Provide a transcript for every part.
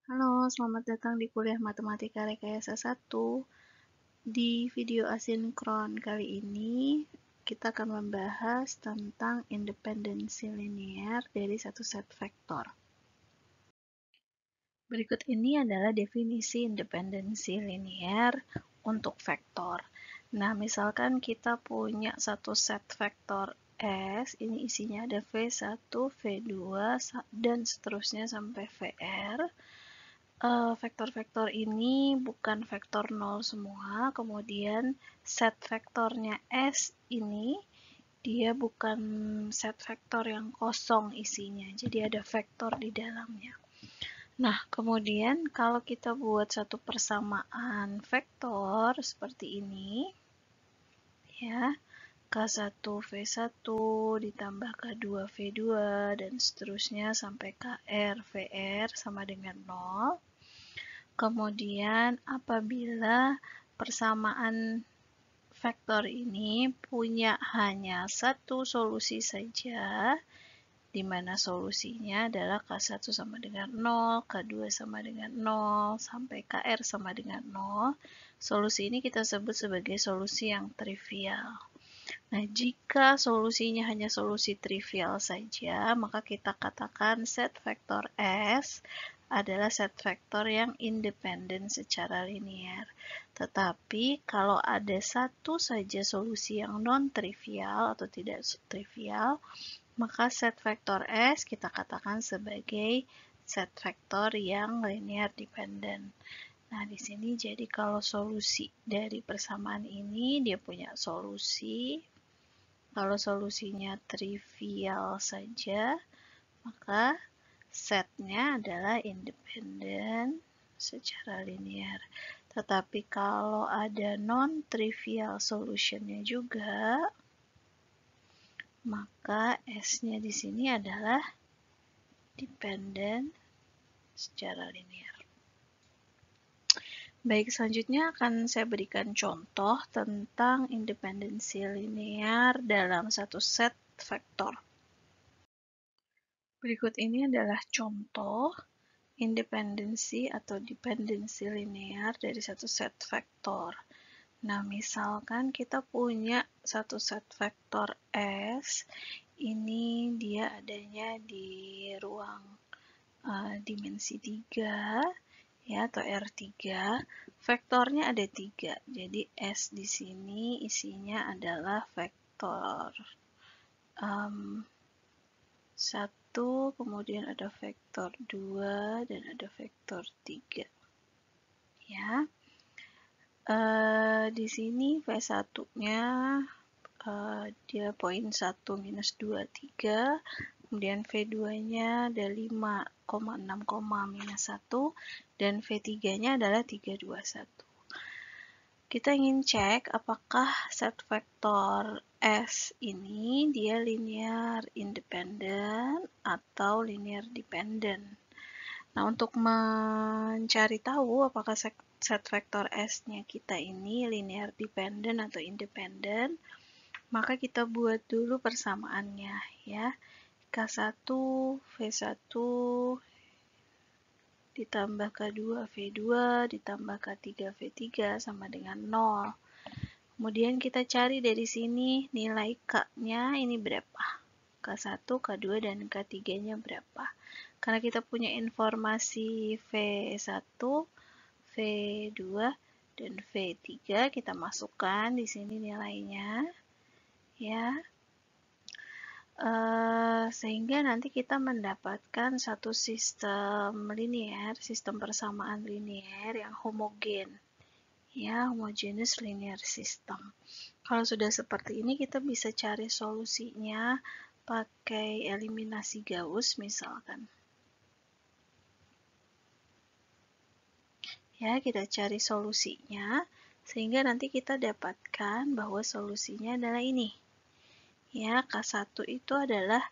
Halo, selamat datang di kuliah Matematika Rekayasa 1. Di video asinkron kali ini, kita akan membahas tentang independensi linear dari satu set vektor. Berikut ini adalah definisi independensi linear untuk vektor. Nah, misalkan kita punya satu set vektor S, ini isinya ada V1, V2, dan seterusnya sampai VR. Vektor-vektor ini bukan vektor 0 semua, kemudian set vektornya S ini dia bukan set vektor yang kosong isinya, jadi ada vektor di dalamnya. Nah, kemudian kalau kita buat satu persamaan vektor seperti ini, ya, K1 V1 ditambah K2 V2 dan seterusnya sampai KR VR sama dengan 0. Kemudian apabila persamaan vektor ini punya hanya satu solusi saja, di mana solusinya adalah K1 sama dengan 0, K2 sama dengan 0, sampai KR sama dengan 0. Solusi ini kita sebut sebagai solusi yang trivial. Nah, jika solusinya hanya solusi trivial saja, maka kita katakan set vektor S adalah set vektor yang independen secara linear. Tetapi kalau ada satu saja solusi yang non-trivial atau tidak trivial, maka set vektor S kita katakan sebagai set vektor yang linear dependent. Nah, di sini jadi kalau solusi dari persamaan ini dia punya solusi. Kalau solusinya trivial saja, maka setnya adalah independen secara linear. Tetapi kalau ada non-trivial solutionnya juga, maka S-nya di sini adalah dependent secara linear. Baik, selanjutnya akan saya berikan contoh tentang independensi linear dalam satu set vektor. Berikut ini adalah contoh independensi atau dependensi linear dari satu set vektor. Nah, misalkan kita punya satu set vektor S, ini dia adanya di ruang dimensi 3, ya, atau R3. Vektornya ada 3, jadi S di sini isinya adalah vektor 1, kemudian ada vektor 2, dan ada vektor 3. Ya. Di sini V1-nya dia poin 1 minus 2, 3. Kemudian V2-nya ada 5,6, minus 1. Dan V3-nya adalah 3, 2, 1. Kita ingin cek apakah set vektor S ini dia linear independent atau linear dependent. Nah, untuk mencari tahu apakah set vektor S-nya kita ini linear dependent atau independent, maka kita buat dulu persamaannya, ya. K1 V1 ditambah K2 V2 ditambah K3 V3 sama dengan 0. Kemudian kita cari dari sini nilai K-nya ini berapa. K1, K2, dan K3-nya berapa. Karena kita punya informasi V1, V2, dan V3, kita masukkan di sini nilainya. Ya. Sehingga nanti kita mendapatkan satu sistem linear, sistem persamaan linear yang homogen. Ya, homogeneous linear system. Kalau sudah seperti ini, kita bisa cari solusinya pakai eliminasi Gauss misalkan. Ya, kita cari solusinya, sehingga nanti kita dapatkan bahwa solusinya adalah ini. Ya, K1 itu adalah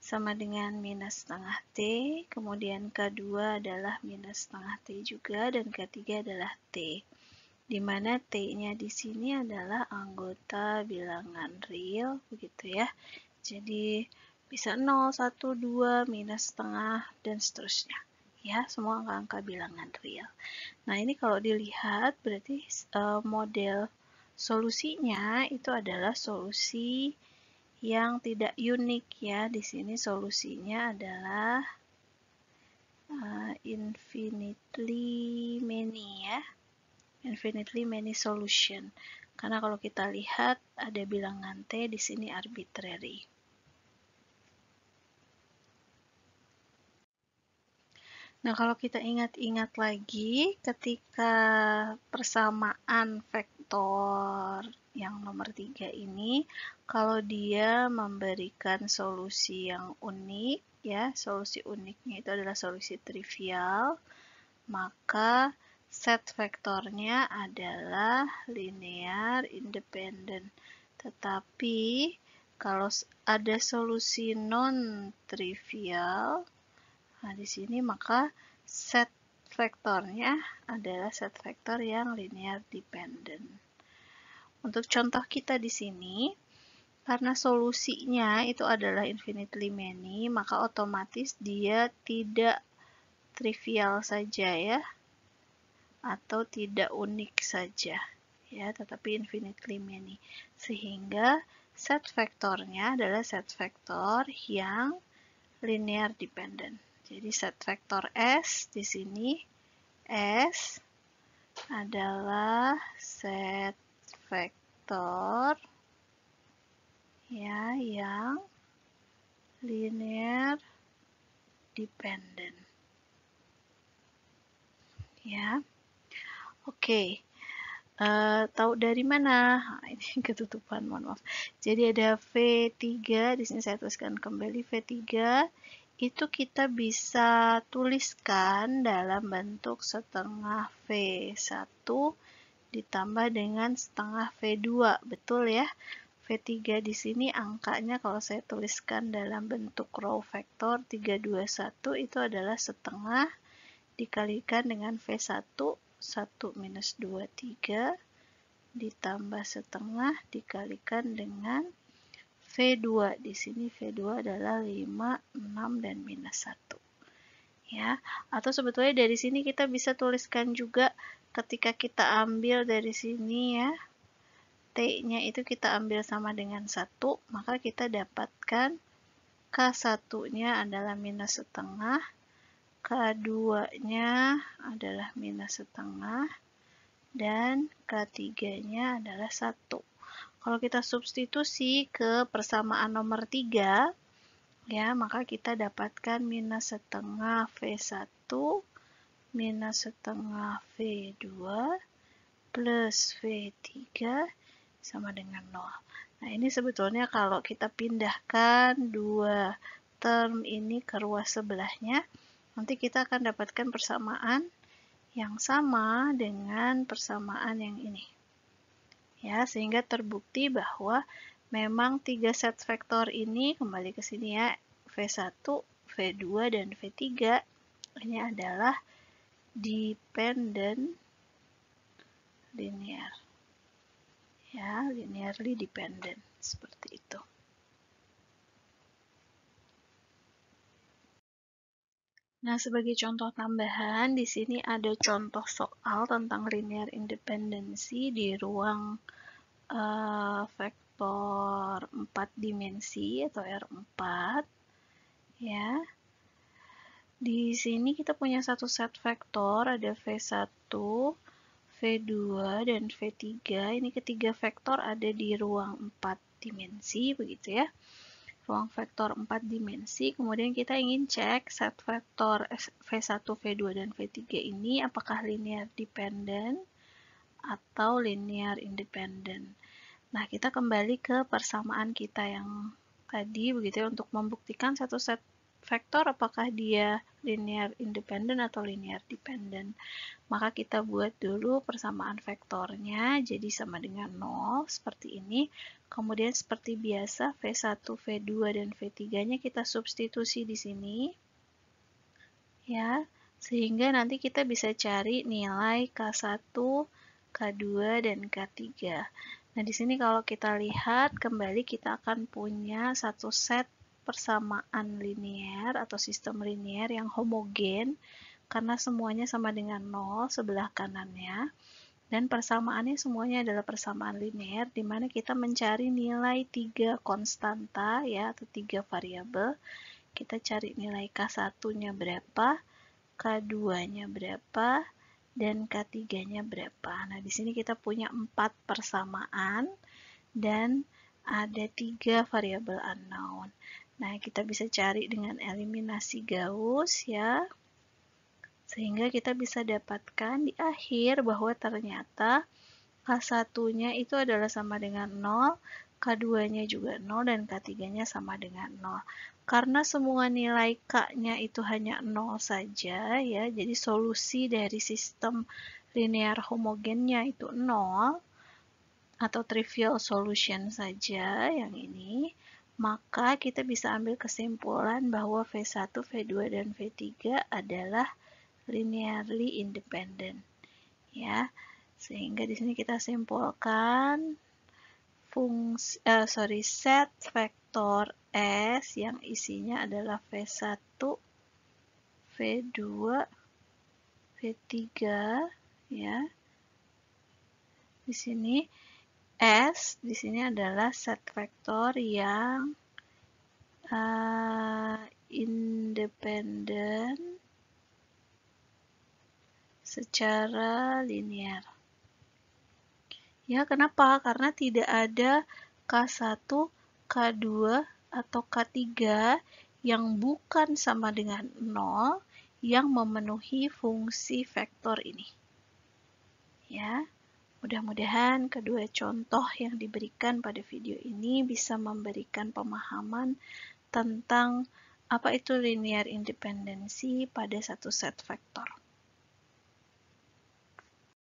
sama dengan minus setengah T, kemudian K2 adalah minus setengah T juga, dan K3 adalah T. Di mana T-nya di sini adalah anggota bilangan real, begitu ya. Jadi bisa 0, 1, 2, minus setengah, dan seterusnya. ya, semua angka-angka bilangan real. Nah, ini kalau dilihat berarti model solusinya itu adalah solusi yang tidak unik ya. Di sini solusinya adalah infinitely many ya. Infinitely many solution. Karena kalau kita lihat ada bilangan T di sini arbitrary. Nah, kalau kita ingat-ingat lagi ketika persamaan vektor yang nomor 3 ini, kalau dia memberikan solusi yang unik, ya, solusi uniknya itu adalah solusi trivial, maka set vektornya adalah linear independent. Tetapi kalau ada solusi non-trivial, nah di sini maka set vektornya adalah set vektor yang linear dependent. Untuk contoh kita di sini, karena solusinya itu adalah infinitely many, maka otomatis dia tidak trivial saja ya, atau tidak unik saja ya, tetapi infinitely many. Sehingga set vektornya adalah set vektor yang linear dependent. Jadi set vektor S di sini S adalah set vektor ya yang linear dependent. Ya. Oke. Tahu dari mana? Nah, ini ketutupan, mohon maaf. Jadi ada V3, di sini saya tuliskan kembali V3, itu kita bisa tuliskan dalam bentuk setengah V1 ditambah dengan setengah V2, betul ya? V3 di sini angkanya kalau saya tuliskan dalam bentuk row vektor 321 itu adalah setengah dikalikan dengan V1, 1 minus 2, 3, ditambah setengah dikalikan dengan V2. Di sini V2 adalah 5, 6, dan minus 1. Ya, atau sebetulnya dari sini kita bisa tuliskan juga ketika kita ambil dari sini ya, T-nya itu kita ambil sama dengan 1, maka kita dapatkan K1-nya adalah minus setengah, K2-nya adalah minus setengah, dan K3-nya adalah 1. Kalau kita substitusi ke persamaan nomor 3, ya, maka kita dapatkan minus setengah V1 minus setengah V2 plus V3 sama dengan 0. Nah, ini sebetulnya kalau kita pindahkan dua term ini ke ruas sebelahnya, nanti kita akan dapatkan persamaan yang sama dengan persamaan yang ini. Ya, sehingga terbukti bahwa memang 3 set vektor ini, kembali ke sini ya, V1, V2, dan V3, ini adalah dependent linear. Ya, linearly dependent, seperti itu. Nah, sebagai contoh tambahan, di sini ada contoh soal tentang linear independency di ruang vektor 4 dimensi atau R4. Ya. Di sini kita punya satu set vektor, ada V1, V2, dan V3. Ini ketiga vektor ada di ruang 4 dimensi, begitu ya. Ruang vektor 4 dimensi, kemudian kita ingin cek set vektor V1, V2, dan V3 ini apakah linear dependent atau linear independent. Nah, kita kembali ke persamaan kita yang tadi, begitu ya, untuk membuktikan satu set vektor apakah dia linear independent atau linear dependent. Maka kita buat dulu persamaan vektornya, jadi sama dengan 0, seperti ini. Kemudian seperti biasa, V1, V2, dan V3-nya kita substitusi di sini. Ya, sehingga nanti kita bisa cari nilai K1, K2, dan K3. Nah, di sini kalau kita lihat, kembali kita akan punya satu set persamaan linear atau sistem linear yang homogen, karena semuanya sama dengan 0 sebelah kanannya, dan persamaannya semuanya adalah persamaan linear, di mana kita mencari nilai 3 konstanta ya, atau 3 variabel. Kita cari nilai K1-nya berapa, K2-nya berapa, dan K3-nya berapa. Nah, di sini kita punya 4 persamaan dan ada 3 variabel unknown. Nah, kita bisa cari dengan eliminasi Gauss ya, sehingga kita bisa dapatkan di akhir bahwa ternyata K1-nya itu adalah sama dengan 0, K2-nya juga 0, dan K3-nya sama dengan 0. Karena semua nilai K-nya itu hanya 0 saja, ya, jadi solusi dari sistem linear homogennya itu 0, atau trivial solution saja yang ini, maka kita bisa ambil kesimpulan bahwa V1, V2, dan V3 adalah linearly independent. Ya, sehingga di sini kita simpulkan set vektor S yang isinya adalah V1, V2, V3 ya. Di sini S di sini adalah set vektor yang independen secara linear. Ya, kenapa? Karena tidak ada K1, K2, atau K3 yang bukan sama dengan 0 yang memenuhi fungsi vektor ini. Ya. Mudah-mudahan kedua contoh yang diberikan pada video ini bisa memberikan pemahaman tentang apa itu linear independensi pada satu set vektor.